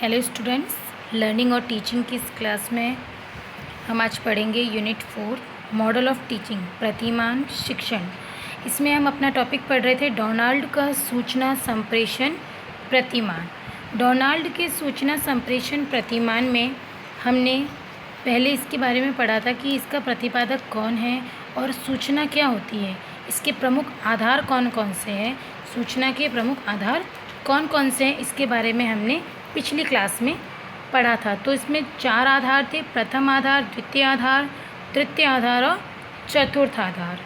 Hello students, learning और teaching की इस क्लास में हम आज पढ़ेंगे यूनिट 4 मॉडल ऑफ टीचिंग प्रतिमान शिक्षण। इसमें हम अपना टॉपिक पढ़ रहे थे डोनाल्ड का सूचना संप्रेषण प्रतिमान। डोनाल्ड के सूचना संप्रेषण प्रतिमान में हमने पहले इसके बारे में पढ़ा था कि इसका प्रतिपादक कौन है और सूचना क्या होती है, इसके प्रमुख आधार कौन कौन से हैं, सूचना के प्रमुख आधार कौन कौन से हैं, इसके बारे में हमने पिछली क्लास में पढ़ा था। तो इसमें 4 आधार थे, प्रथम आधार, द्वितीय आधार, तृतीय आधार और चतुर्थ आधार।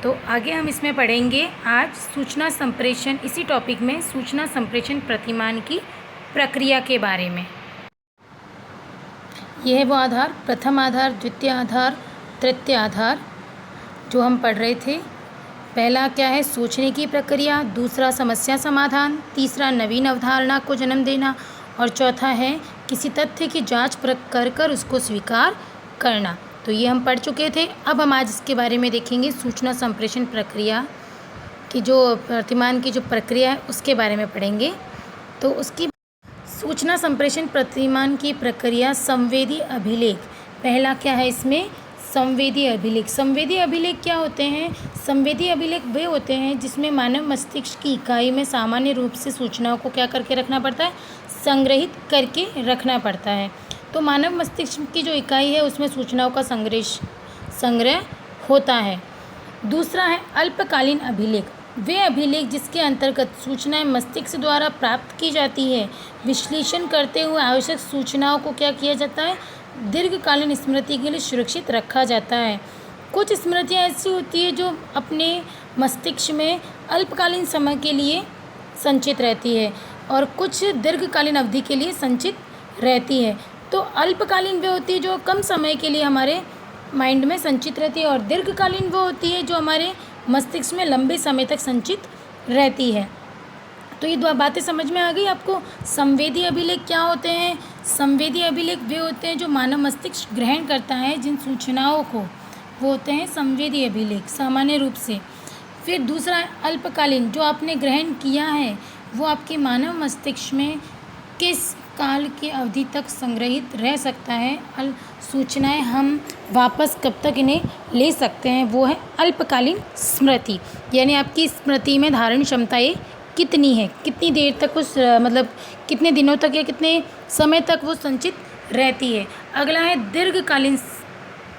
तो आगे हम इसमें पढ़ेंगे आज सूचना संप्रेषण, इसी टॉपिक में सूचना संप्रेषण प्रतिमान की प्रक्रिया के बारे में। यह है वो आधार, प्रथम आधार, द्वितीय आधार, तृतीय आधार जो हम पढ़ रहे थे। पहला क्या है, सोचने की प्रक्रिया, दूसरा समस्या समाधान, तीसरा नवीन अवधारणा को जन्म देना और चौथा है किसी तथ्य की जांच परख कर उसको स्वीकार करना। तो ये हम पढ़ चुके थे। अब हम आज इसके बारे में देखेंगे सूचना संप्रेषण प्रक्रिया की, जो प्रतिमान की जो प्रक्रिया है उसके बारे में पढ़ेंगे। तो उसकी सूचना संप्रेषण प्रतिमान की प्रक्रिया संवेदी अभिलेख। पहला क्या है इसमें, संवेदी अभिलेख। संवेदी अभिलेख क्या होते हैं? संवेदी अभिलेख वे होते हैं जिसमें मानव मस्तिष्क की इकाई में सामान्य रूप से सूचनाओं को क्या करके रखना पड़ता है, संग्रहित करके रखना पड़ता है। तो मानव मस्तिष्क की जो इकाई है उसमें सूचनाओं का संग्रह होता है। दूसरा है अल्पकालीन अभिलेख। वे अभिलेख जिसके अंतर्गत सूचनाएं मस्तिष्क द्वारा प्राप्त की जाती है, विश्लेषण करते हुए आवश्यक सूचनाओं को क्या किया जाता है, दीर्घकालीन स्मृति के लिए सुरक्षित रखा जाता है। कुछ स्मृतियाँ ऐसी होती है जो अपने मस्तिष्क में अल्पकालीन समय के लिए संचित रहती है और कुछ दीर्घकालीन अवधि के लिए संचित रहती है। तो अल्पकालीन वे होती है जो कम समय के लिए हमारे माइंड में संचित रहती है और दीर्घकालीन वो होती है जो हमारे मस्तिष्क में लंबे समय तक संचित रहती है। तो ये 2 बातें समझ में आ गई आपको। संवेदी अभिलेख क्या होते हैं? संवेदी अभिलेख वे होते हैं जो मानव मस्तिष्क ग्रहण करता है जिन सूचनाओं को, वो होते हैं संवेदी अभिलेख सामान्य रूप से। फिर दूसरा है अल्पकालीन, जो आपने ग्रहण किया है वो आपके मानव मस्तिष्क में किस काल की अवधि तक संग्रहित रह सकता है, सूचनाएं हम वापस कब तक इन्हें ले सकते हैं, वो है अल्पकालीन स्मृति। यानी आपकी स्मृति में धारण क्षमताएं कितनी है, कितनी देर तक उस मतलब कितने दिनों तक या कितने समय तक वो संचित रहती है। अगला है दीर्घकालीन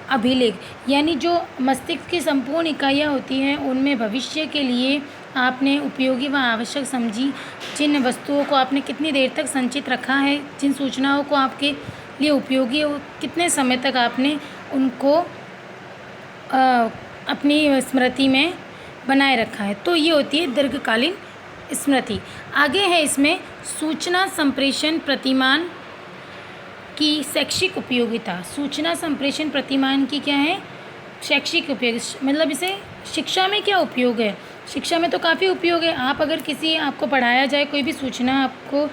अभिलेख, यानी जो मस्तिष्क की संपूर्ण इकाइयाँ होती हैं उनमें भविष्य के लिए आपने उपयोगी व आवश्यक समझी जिन वस्तुओं को आपने कितनी देर तक संचित रखा है, जिन सूचनाओं को आपके लिए उपयोगी है, कितने समय तक आपने उनको अपनी स्मृति में बनाए रखा है। तो ये होती है दीर्घकालीन स्मृति। आगे है इसमें सूचना संप्रेषण प्रतिमान की शैक्षिक उपयोगिता। सूचना संप्रेषण प्रतिमान की क्या है, शैक्षिक उपयोग, मतलब इसे शिक्षा में क्या उपयोग है। शिक्षा में तो काफ़ी उपयोग है। आप अगर आपको पढ़ाया जाए कोई भी सूचना, आपको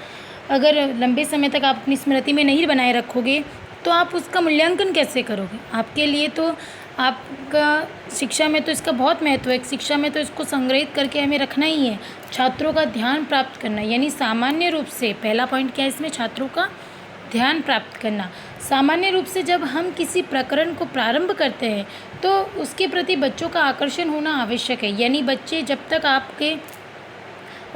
अगर लंबे समय तक आप अपनी स्मृति में नहीं बनाए रखोगे तो आप उसका मूल्यांकन कैसे करोगे। आपके लिए तो आपका शिक्षा में तो इसका बहुत महत्व है। शिक्षा में तो इसको संग्रहित करके हमें रखना ही है। छात्रों का ध्यान प्राप्त करना, यानी सामान्य रूप से पहला पॉइंट क्या है इसमें, छात्रों का ध्यान प्राप्त करना। सामान्य रूप से जब हम किसी प्रकरण को प्रारंभ करते हैं तो उसके प्रति बच्चों का आकर्षण होना आवश्यक है। यानी बच्चे जब तक आपके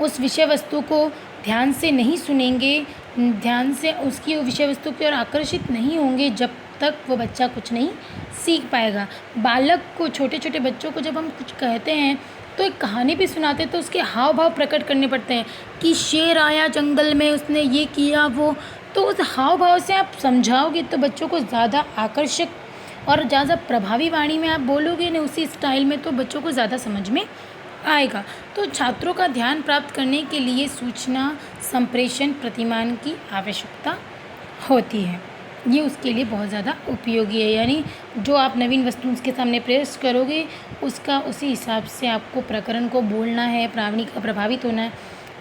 उस विषय वस्तु को ध्यान से नहीं सुनेंगे, ध्यान से उसकी विषय वस्तु की ओर आकर्षित नहीं होंगे, जब तक वो बच्चा कुछ नहीं सीख पाएगा। बालक को, छोटे छोटे बच्चों को जब हम कुछ कहते हैं तो एक कहानी भी सुनाते हैं तो उसके हाव भाव प्रकट करने पड़ते हैं कि शेर आया जंगल में, उसने ये किया वो। तो उस हाव भाव से आप समझाओगे तो बच्चों को ज़्यादा आकर्षक और ज़्यादा प्रभावी वाणी में आप बोलोगे ना उसी स्टाइल में, तो बच्चों को ज़्यादा समझ में आएगा। तो छात्रों का ध्यान प्राप्त करने के लिए सूचना संप्रेषण प्रतिमान की आवश्यकता होती है। ये उसके लिए बहुत ज़्यादा उपयोगी है। यानी जो आप नवीन वस्तु उसके सामने पेश करोगे उसका उसी हिसाब से आपको प्रकरण को बोलना है, प्रावणी का प्रभावित होना है।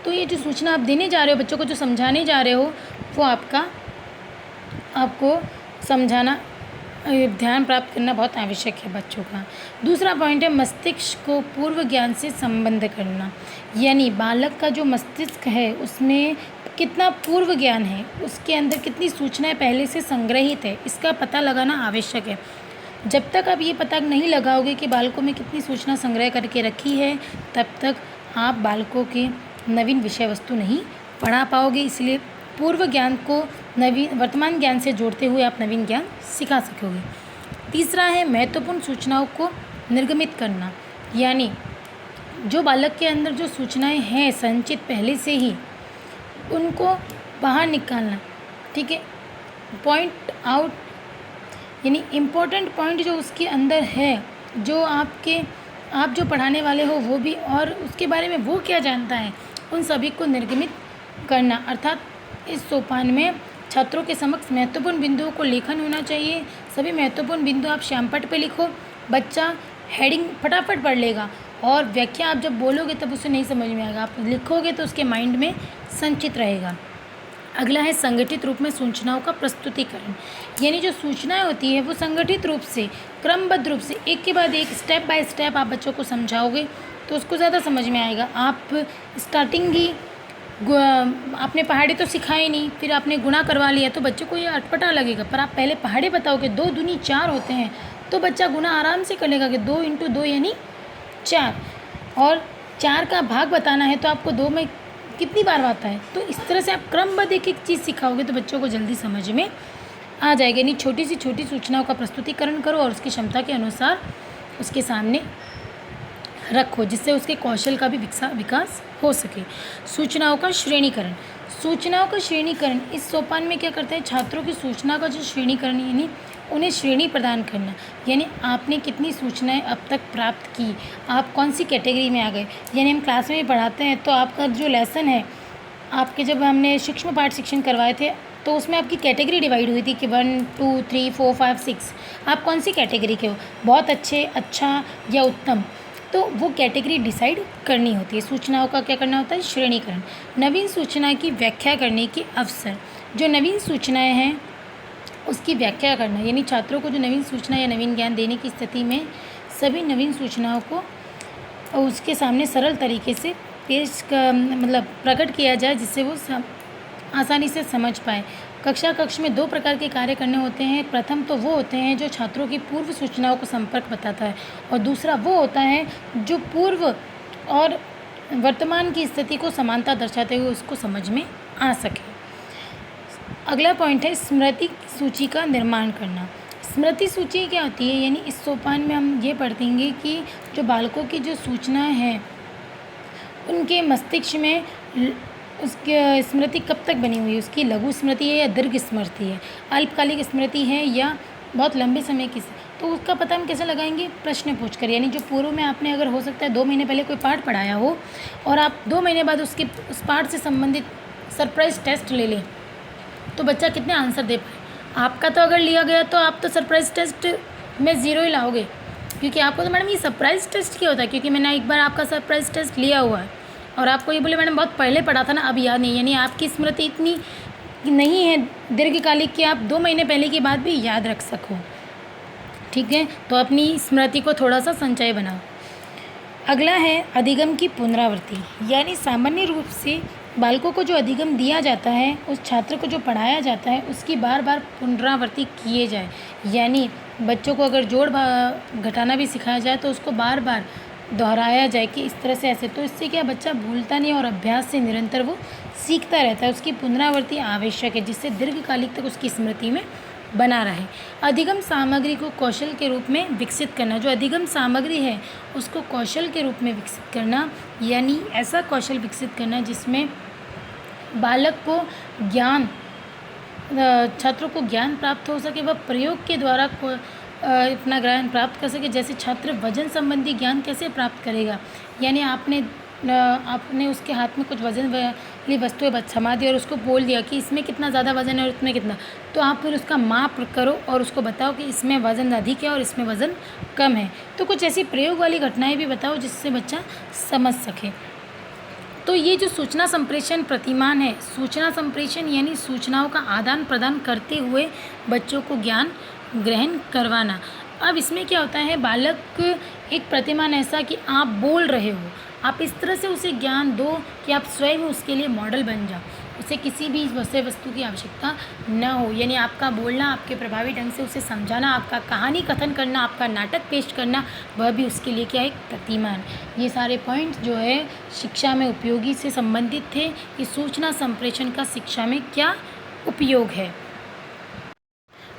तो ये जो सूचना आप देने जा रहे हो, बच्चों को जो समझाने जा रहे हो, वो आपको समझाना, ध्यान प्राप्त करना बहुत आवश्यक है बच्चों का। दूसरा पॉइंट है मस्तिष्क को पूर्व ज्ञान से संबंध करना। यानी बालक का जो मस्तिष्क है उसमें कितना पूर्व ज्ञान है, उसके अंदर कितनी सूचनाएं पहले से संग्रहित है, इसका पता लगाना आवश्यक है। जब तक आप ये पता नहीं लगाओगे कि बालकों में कितनी सूचना संग्रह करके रखी है, तब तक आप बालकों के नवीन विषय वस्तु नहीं पढ़ा पाओगे। इसलिए पूर्व ज्ञान को नवीन वर्तमान ज्ञान से जोड़ते हुए आप नवीन ज्ञान सिखा सकोगे। तीसरा है महत्वपूर्ण सूचनाओं को निर्गमित करना, यानी जो बालक के अंदर जो सूचनाएं हैं संचित पहले से ही, उनको बाहर निकालना। ठीक है, पॉइंट आउट, यानी इम्पोर्टेंट पॉइंट जो उसके अंदर है, जो आप जो पढ़ाने वाले हो वो भी, और उसके बारे में वो क्या जानता है, उन सभी को निर्गमित करना। अर्थात इस सोपान में छात्रों के समक्ष महत्वपूर्ण बिंदुओं को लेखन होना चाहिए। सभी महत्वपूर्ण बिंदु आप श्यामपट्ट पे लिखो, बच्चा हेडिंग फटाफट पढ़ लेगा, और व्याख्या आप जब बोलोगे तब उसे नहीं समझ में आएगा, आप लिखोगे तो उसके माइंड में संचित रहेगा। अगला है संगठित रूप में सूचनाओं का प्रस्तुतिकरण, यानी जो सूचनाएं होती है वो संगठित रूप से, क्रमबद्ध रूप से, एक के बाद एक, स्टेप बाय स्टेप आप बच्चों को समझाओगे तो उसको ज़्यादा समझ में आएगा। आप स्टार्टिंग ही आपने पहाड़ी तो सिखाई नहीं, फिर आपने गुणा करवा लिया तो बच्चे को ये अटपटा लगेगा। पर आप पहले पहाड़ी बताओगे 2 दूनी 4 होते हैं, तो बच्चा गुणा आराम से कर लेगा कि 2 × 2 यानी 4, और 4 का भाग बताना है तो आपको 2 में कितनी बार आता है। तो इस तरह से आप क्रमबद्ध एक एक चीज़ सिखाओगे तो बच्चों को जल्दी समझ में आ जाएगा। यानी छोटी सी छोटी सूचनाओं का प्रस्तुतिकरण करो और उसकी क्षमता के अनुसार उसके सामने रखो, जिससे उसके कौशल का भी विकास हो सके। सूचनाओं का श्रेणीकरण, सूचनाओं का श्रेणीकरण इस सोपान में क्या करता है, छात्रों की सूचना का जो श्रेणीकरण, यानी उन्हें श्रेणी प्रदान करना। यानी आपने कितनी सूचनाएं अब तक प्राप्त की, आप कौन सी कैटेगरी में आ गए। यानी हम क्लास में भी पढ़ाते हैं तो आपका जो लेसन है, आपके जब हमने सूक्ष्म पाठ शिक्षण करवाए थे तो उसमें आपकी कैटेगरी डिवाइड हुई थी कि 1 2 3 4 5 6, आप कौन सी कैटेगरी के हो, बहुत अच्छे, अच्छा या उत्तम, तो वो कैटेगरी डिसाइड करनी होती है। सूचनाओं का क्या करना होता है, श्रेणीकरण। नवीन सूचना की व्याख्या करने के अवसर, जो नवीन सूचनाएं हैं उसकी व्याख्या करना, यानी छात्रों को जो नवीन सूचना या नवीन ज्ञान देने की स्थिति में सभी नवीन सूचनाओं को उसके सामने सरल तरीके से प्रकट किया जाए, जिससे वो आसानी से समझ पाए। कक्ष में 2 प्रकार के कार्य करने होते हैं। प्रथम तो वो होते हैं जो छात्रों की पूर्व सूचनाओं को संपर्क बताता है, और दूसरा वो होता है जो पूर्व और वर्तमान की स्थिति को समानता दर्शाते हुए उसको समझ में आ सके। अगला पॉइंट है स्मृति सूची का निर्माण करना। स्मृति सूची क्या होती है, यानी इस सोपान में हम ये पढ़ेंगे कि जो बालकों की जो सूचनाएं हैं उनके मस्तिष्क में उसकी स्मृति कब तक बनी हुई है, उसकी लघु स्मृति है या दीर्घ स्मृति है, अल्पकालिक स्मृति है या बहुत लंबे समय की, तो उसका पता हम कैसे लगाएंगे, प्रश्न पूछकर। यानी जो पूर्व में आपने अगर हो सकता है 2 महीने पहले कोई पाठ पढ़ाया हो और आप 2 महीने बाद उस पाठ से संबंधित सरप्राइज टेस्ट ले लें तो बच्चा कितने आंसर दे पाए। आपका तो अगर लिया गया तो आप तो सरप्राइज टेस्ट में 0 ही लाओगे, क्योंकि आपको तो मैडम ये सरप्राइज टेस्ट क्या होता है, क्योंकि मैंने एक बार आपका सरप्राइज टेस्ट लिया हुआ है और आपको ये बोले मैडम बहुत पहले पढ़ा था ना, अब याद नहीं। यानी आपकी स्मृति इतनी नहीं है दीर्घकालिक कि आप 2 महीने पहले की बात भी याद रख सको। ठीक है, तो अपनी स्मृति को थोड़ा सा संचय बनाओ। अगला है अधिगम की पुनरावृत्ति, यानी सामान्य रूप से बालकों को जो अधिगम दिया जाता है, उस छात्र को जो पढ़ाया जाता है उसकी बार बार पुनरावृत्ति किए जाए। यानी बच्चों को अगर जोड़ घटाना भी सिखाया जाए तो उसको बार बार दोहराया जाए कि इस तरह से ऐसे, तो इससे क्या बच्चा भूलता नहीं और अभ्यास से निरंतर वो सीखता रहता है। उसकी पुनरावृत्ति आवश्यक है, जिससे दीर्घकालिक तक उसकी स्मृति में बना रहे। अधिगम सामग्री को कौशल के रूप में विकसित करना, जो अधिगम सामग्री है उसको कौशल के रूप में विकसित करना, यानी ऐसा कौशल विकसित करना जिसमें बालक को ज्ञान, छात्रों को ज्ञान प्राप्त हो सके, वह प्रयोग के द्वारा अपना ज्ञान प्राप्त कर सके। जैसे छात्र वजन संबंधी ज्ञान कैसे प्राप्त करेगा, यानी आपने उसके हाथ में कुछ वजन वाली वस्तुएं थमा दी और उसको बोल दिया कि इसमें कितना ज़्यादा वजन है और इसमें कितना, तो आप फिर उसका माप करो और उसको बताओ कि इसमें वज़न अधिक है और इसमें वज़न कम है। तो कुछ ऐसी प्रयोग वाली घटनाएं भी बताओ जिससे बच्चा समझ सके। तो ये जो सूचना संप्रेषण प्रतिमान है, सूचना संप्रेषण यानी सूचनाओं का आदान प्रदान करते हुए बच्चों को ज्ञान ग्रहण करवाना। अब इसमें क्या होता है, बालक एक प्रतिमान ऐसा कि आप बोल रहे हो, आप इस तरह से उसे ज्ञान दो कि आप स्वयं उसके लिए मॉडल बन जाओ। उसे किसी भी विषय वस्तु की आवश्यकता न हो, यानी आपका बोलना, आपके प्रभावी ढंग से उसे समझाना, आपका कहानी कथन करना, आपका नाटक पेश करना, वह भी उसके लिए क्या है, प्रतिमान। ये सारे पॉइंट जो है शिक्षा में उपयोगी से संबंधित थे कि सूचना संप्रेषण का शिक्षा में क्या उपयोग है।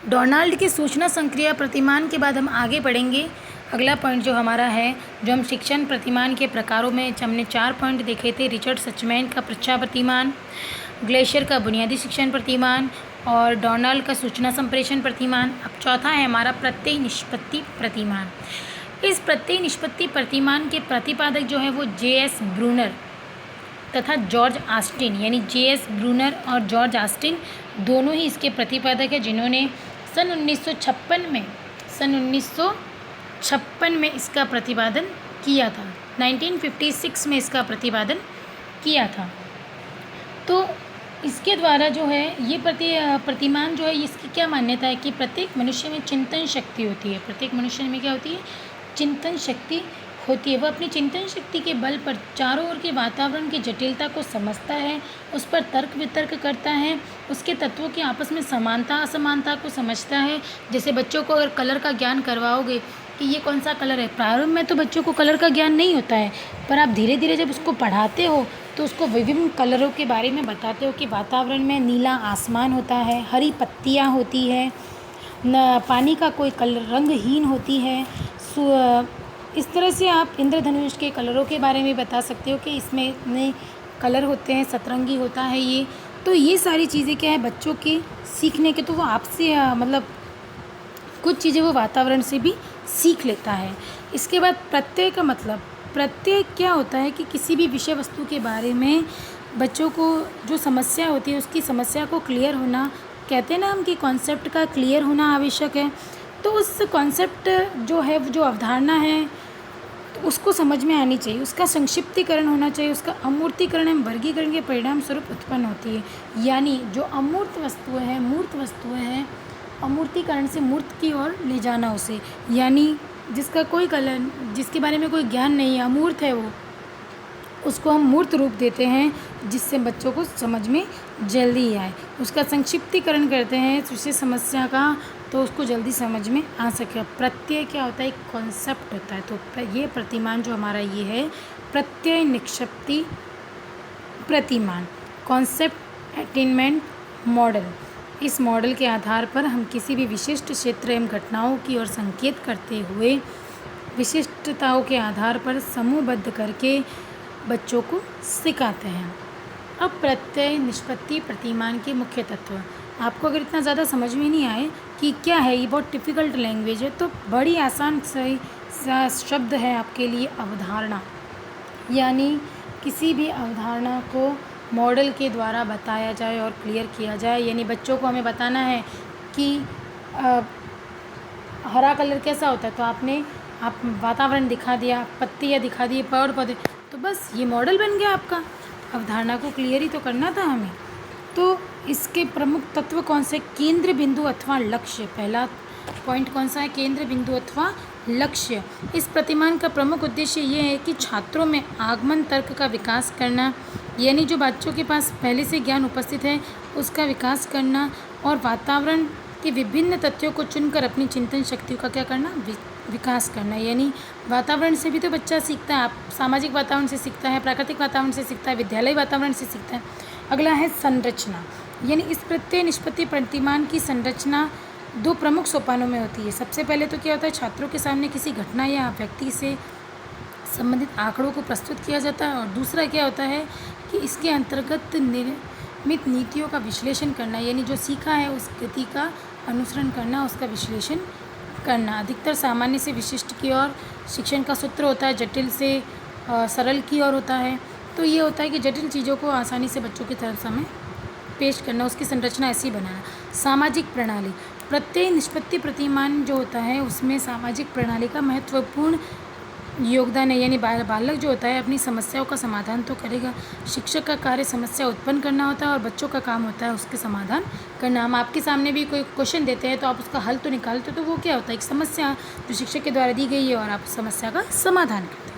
डोनाल्ड के सूचना संक्रिया प्रतिमान के बाद हम आगे बढ़ेंगे। अगला पॉइंट जो हमारा है, जो हम शिक्षण प्रतिमान के प्रकारों में हमने 4 पॉइंट देखे थे। रिचर्ड सचमैन का पृच्छा प्रतिमान, ग्लेशियर का बुनियादी शिक्षण प्रतिमान और डोनाल्ड का सूचना संप्रेषण प्रतिमान। अब चौथा है हमारा प्रत्यय निष्पत्ति प्रतिमान। इस प्रत्यय निष्पत्ति प्रतिमान के प्रतिपादक जो है वो जे.एस. ब्रूनर तथा जॉर्ज ऑस्टिन, यानी जे.एस. ब्रूनर और जॉर्ज ऑस्टिन दोनों ही इसके प्रतिपादक हैं, जिन्होंने सन 1956 में इसका प्रतिपादन किया था। 1956 में इसका प्रतिपादन किया था। तो इसके द्वारा जो है ये प्रतिमान जो है, इसकी क्या मान्यता है कि प्रत्येक मनुष्य में चिंतन शक्ति होती है। प्रत्येक मनुष्य में क्या होती है, चिंतन शक्ति होती है। वह अपनी चिंतन शक्ति के बल पर चारों ओर के वातावरण की जटिलता को समझता है, उस पर तर्क वितर्क करता है, उसके तत्वों की आपस में समानता असमानता को समझता है। जैसे बच्चों को अगर कलर का ज्ञान करवाओगे कि ये कौन सा कलर है, प्रारंभ में तो बच्चों को कलर का ज्ञान नहीं होता है, पर आप धीरे धीरे जब उसको पढ़ाते हो तो उसको विभिन्न कलरों के बारे में बताते हो कि वातावरण में नीला आसमान होता है, हरी पत्तियाँ होती है, न पानी का कोई कलर रंगहीन होती है। इस तरह से आप इंद्रधनुष के कलरों के बारे में बता सकते हो कि इसमें इतने कलर होते हैं, सतरंगी होता है ये। तो ये सारी चीज़ें क्या है बच्चों के सीखने के, तो वो आपसे मतलब कुछ चीज़ें वो वातावरण से भी सीख लेता है। इसके बाद प्रत्यय का मतलब, प्रत्यय क्या होता है कि किसी भी विषय वस्तु के बारे में बच्चों को जो समस्या होती है उसकी समस्या को क्लियर होना, कहते हैं ना हम कि कॉन्सेप्ट का क्लियर होना आवश्यक है। तो उस कॉन्सेप्ट जो है, जो अवधारणा है, तो उसको समझ में आनी चाहिए, उसका संक्षिप्तीकरण होना चाहिए, उसका अमूर्तीकरण एवं वर्गीकरण के परिणाम स्वरूप उत्पन्न होती है। यानी जो अमूर्त वस्तुएं हैं, मूर्त वस्तुएं हैं, अमूर्तीकरण से मूर्त की ओर ले जाना उसे, यानी जिसका कोई कलर, जिसके बारे में कोई ज्ञान नहीं है, अमूर्त है वो, उसको हम मूर्त रूप देते हैं जिससे बच्चों को समझ में जल्दी आए। उसका संक्षिप्तीकरण करते हैं विशेष समस्या का, तो उसको जल्दी समझ में आ सके। प्रत्यय क्या होता है, एक कॉन्सेप्ट होता है। तो ये प्रतिमान जो हमारा ये है प्रत्यय निष्पत्ति प्रतिमान, कॉन्सेप्ट अटेनमेंट मॉडल। इस मॉडल के आधार पर हम किसी भी विशिष्ट क्षेत्र एवं घटनाओं की ओर संकेत करते हुए विशिष्टताओं के आधार पर समूहबद्ध करके बच्चों को सिखाते हैं। अब प्रत्यय निष्पत्ति प्रतिमान के मुख्य तत्व, आपको अगर इतना ज़्यादा समझ में नहीं आए कि क्या है, ये बहुत डिफ़िकल्ट लैंग्वेज है, तो बड़ी आसान सही शब्द है आपके लिए अवधारणा। यानी किसी भी अवधारणा को मॉडल के द्वारा बताया जाए और क्लियर किया जाए। यानी बच्चों को हमें बताना है कि हरा कलर कैसा होता है, तो आप वातावरण दिखा दिया, पत्तियाँ दिखा दी, पेड़ पौधे, तो बस ये मॉडल बन गया आपका। अवधारणा को क्लियर ही तो करना था हमें। तो इसके प्रमुख तत्व कौन से, केंद्र बिंदु अथवा लक्ष्य। पहला पॉइंट कौन सा है, केंद्र बिंदु अथवा लक्ष्य। इस प्रतिमान का प्रमुख उद्देश्य ये है कि छात्रों में आगमन तर्क का विकास करना, यानी जो बच्चों के पास पहले से ज्ञान उपस्थित है उसका विकास करना, और वातावरण के विभिन्न तथ्यों को चुनकर अपनी चिंतन शक्तियों का क्या करना, विकास करना। यानी वातावरण से भी तो बच्चा सीखता है, आप सामाजिक वातावरण से सीखता है, प्राकृतिक वातावरण से सीखता है, विद्यालय वातावरण से सीखता है। अगला है संरचना, यानी इस प्रत्यय निष्पत्ति प्रतिमान की संरचना 2 प्रमुख सोपानों में होती है। सबसे पहले तो क्या होता है, छात्रों के सामने किसी घटना या व्यक्ति से संबंधित आंकड़ों को प्रस्तुत किया जाता है, और दूसरा क्या होता है कि इसके अंतर्गत निर्मित नीतियों का विश्लेषण करना, यानी जो सीखा है उस गति का अनुसरण करना, उसका विश्लेषण करना। अधिकतर सामान्य से विशिष्ट की ओर शिक्षण का सूत्र होता है, जटिल से सरल की ओर होता है। तो ये होता है कि जटिल चीज़ों को आसानी से बच्चों की तरफ समय पेश करना, उसकी संरचना ऐसी बनाना। सामाजिक प्रणाली, प्रत्यय निष्पत्ति प्रतिमान जो होता है उसमें सामाजिक प्रणाली का महत्वपूर्ण योगदान है। यानी बालक जो होता है अपनी समस्याओं का समाधान तो करेगा, शिक्षक का कार्य समस्या उत्पन्न करना होता है और बच्चों का काम होता है उसके समाधान करना। हम आपके सामने भी कोई क्वेश्चन देते हैं तो आप उसका हल तो निकालते हो, तो वो क्या होता है, एक समस्या जो शिक्षक के द्वारा दी गई है और आप समस्या का समाधान करते हैं।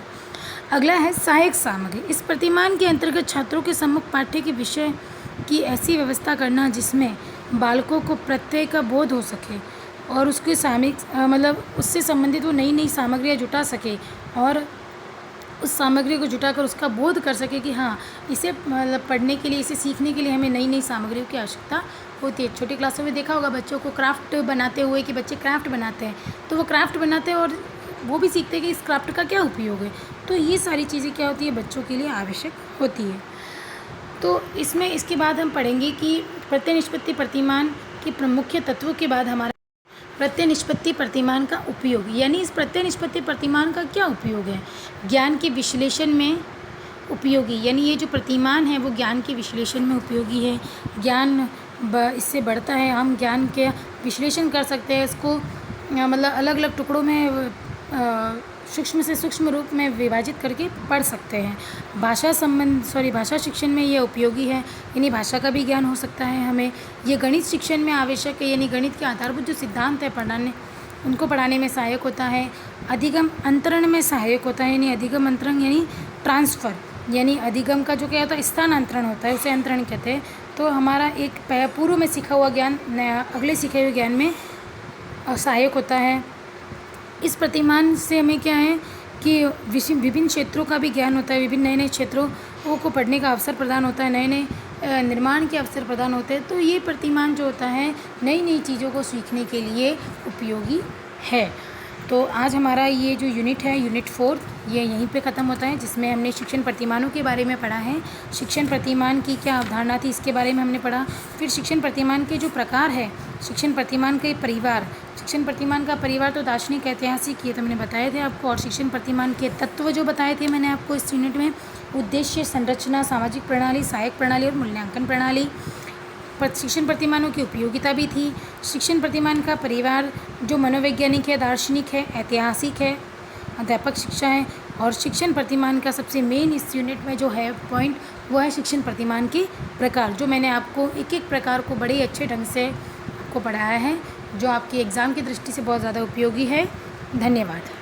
अगला है सहायक सामग्री। इस प्रतिमान के अंतर्गत छात्रों के सम्मुख पाठ्य के विषय की ऐसी व्यवस्था करना जिसमें बालकों को प्रत्यय का बोध हो सके और उसके मतलब उससे संबंधित वो नई नई सामग्रियाँ जुटा सके और उस सामग्री को जुटाकर उसका बोध कर सके कि हाँ, इसे मतलब पढ़ने के लिए, इसे सीखने के लिए हमें नई नई सामग्रियों की आवश्यकता होती है। छोटी क्लासों में देखा होगा बच्चों को क्राफ्ट बनाते हुए कि बच्चे क्राफ्ट बनाते हैं, तो वो क्राफ्ट बनाते हैं और वो भी सीखते हैं कि इस क्राफ्ट का क्या उपयोग है। तो ये सारी चीज़ें क्या होती है, बच्चों के लिए आवश्यक होती है। तो इसमें इसके बाद हम पढ़ेंगे कि प्रत्यय निष्पत्ति प्रतिमान के प्रमुख तत्वों के बाद हमारा प्रत्यय निष्पत्ति प्रतिमान का उपयोग, यानी इस प्रत्यय निष्पत्ति प्रतिमान का क्या उपयोग है। ज्ञान के विश्लेषण में उपयोगी, यानी ये जो प्रतिमान है वो ज्ञान के विश्लेषण में उपयोगी है। ज्ञान इससे बढ़ता है, हम ज्ञान के विश्लेषण कर सकते हैं, इसको मतलब अलग अलग टुकड़ों में सूक्ष्म से सूक्ष्म रूप में विभाजित करके पढ़ सकते हैं। भाषा शिक्षण में यह उपयोगी है, यानी भाषा का भी ज्ञान हो सकता है हमें। ये गणित शिक्षण में आवश्यक है, यानी गणित के आधारभूत जो सिद्धांत है उनको पढ़ाने में सहायक होता है। अधिगम अंतरण में सहायक होता है, यानी अधिगम अंतरण यानी ट्रांसफ़र, यानी अधिगम का जो क्या होता है स्थानांतरण होता है, उसे अंतरण कहते हैं। तो हमारा एक पूर्व में सीखा हुआ ज्ञान अगले सीखे हुए ज्ञान में सहायक होता है। इस प्रतिमान से हमें क्या है कि विभिन्न क्षेत्रों का भी ज्ञान होता है, विभिन्न नए नए क्षेत्रों को पढ़ने का अवसर प्रदान होता है, नए नए निर्माण के अवसर प्रदान होते हैं। तो ये प्रतिमान जो होता है नई नई चीज़ों को सीखने के लिए उपयोगी है। तो आज हमारा ये जो यूनिट है, यूनिट 4, ये यहीं पे ख़त्म होता है, जिसमें हमने शिक्षण प्रतिमानों के बारे में पढ़ा है। शिक्षण प्रतिमान की क्या अवधारणा थी इसके बारे में हमने पढ़ा। फिर शिक्षण प्रतिमान के जो प्रकार है, शिक्षण प्रतिमान के परिवार, शिक्षण प्रतिमान का परिवार तो दार्शनिक ऐतिहासिक ये तो मैंने बताए थे आपको, और शिक्षण प्रतिमान के तत्व जो बताए थे मैंने आपको इस यूनिट में, उद्देश्य, संरचना, सामाजिक प्रणाली, सहायक प्रणाली और मूल्यांकन प्रणाली। शिक्षण प्रतिमानों की उपयोगिता भी थी। शिक्षण प्रतिमान का परिवार जो मनोवैज्ञानिक है, दार्शनिक है, ऐतिहासिक है, अध्यापक शिक्षा है, और शिक्षण प्रतिमान का सबसे मेन इस यूनिट में जो है पॉइंट वो है शिक्षण प्रतिमान के प्रकार, जो मैंने आपको एक एक प्रकार को बड़े अच्छे ढंग से आपको पढ़ाया है, जो आपकी एग्ज़ाम की दृष्टि से बहुत ज़्यादा उपयोगी है। धन्यवाद।